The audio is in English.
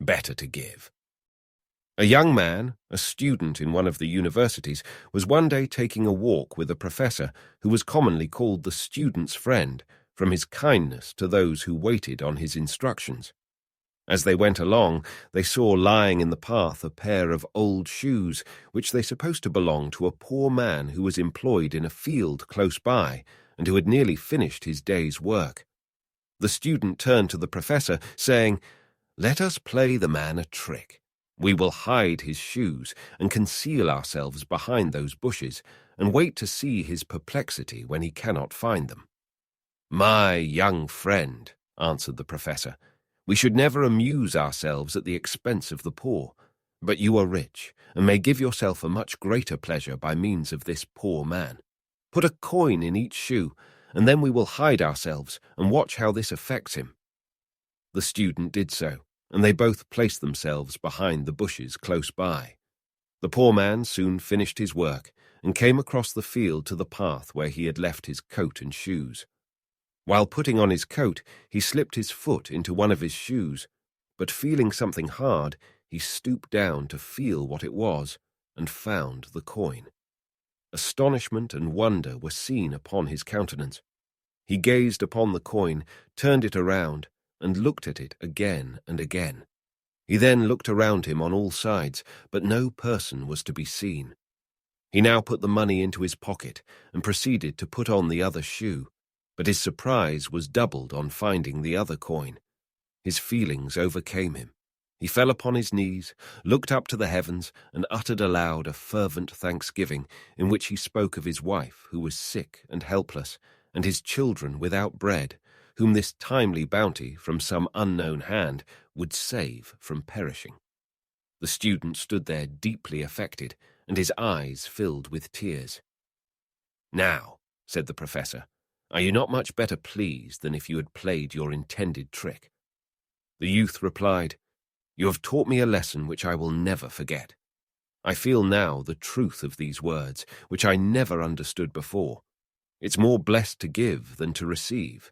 better to give. A young man, a student in one of the universities, was one day taking a walk with a professor who was commonly called the student's friend, from his kindness to those who waited on his instructions. As they went along, they saw lying in the path a pair of old shoes, which they supposed to belong to a poor man who was employed in a field close by, and who had nearly finished his day's work. The student turned to the professor, saying, "Let us play the man a trick. We will hide his shoes and conceal ourselves behind those bushes, and wait to see his perplexity when he cannot find them." "My young friend," answered the professor, "we should never amuse ourselves at the expense of the poor. But you are rich, and may give yourself a much greater pleasure by means of this poor man. Put a coin in each shoe, and then we will hide ourselves and watch how this affects him." The student did so, and they both placed themselves behind the bushes close by. The poor man soon finished his work and came across the field to the path where he had left his coat and shoes. While putting on his coat, he slipped his foot into one of his shoes, but feeling something hard, he stooped down to feel what it was and found the coin. Astonishment and wonder were seen upon his countenance. He gazed upon the coin, turned it around, and looked at it again and again. He then looked around him on all sides, but no person was to be seen. He now put the money into his pocket and proceeded to put on the other shoe, but his surprise was doubled on finding the other coin. His feelings overcame him. He fell upon his knees, looked up to the heavens, and uttered aloud a fervent thanksgiving, in which he spoke of his wife, who was sick and helpless, and his children without bread, whom this timely bounty from some unknown hand would save from perishing. The student stood there deeply affected, and his eyes filled with tears. "Now," said the professor, "are you not much better pleased than if you had played your intended trick?" The youth replied, "You have taught me a lesson which I will never forget. I feel now the truth of these words, which I never understood before. It's more blessed to give than to receive."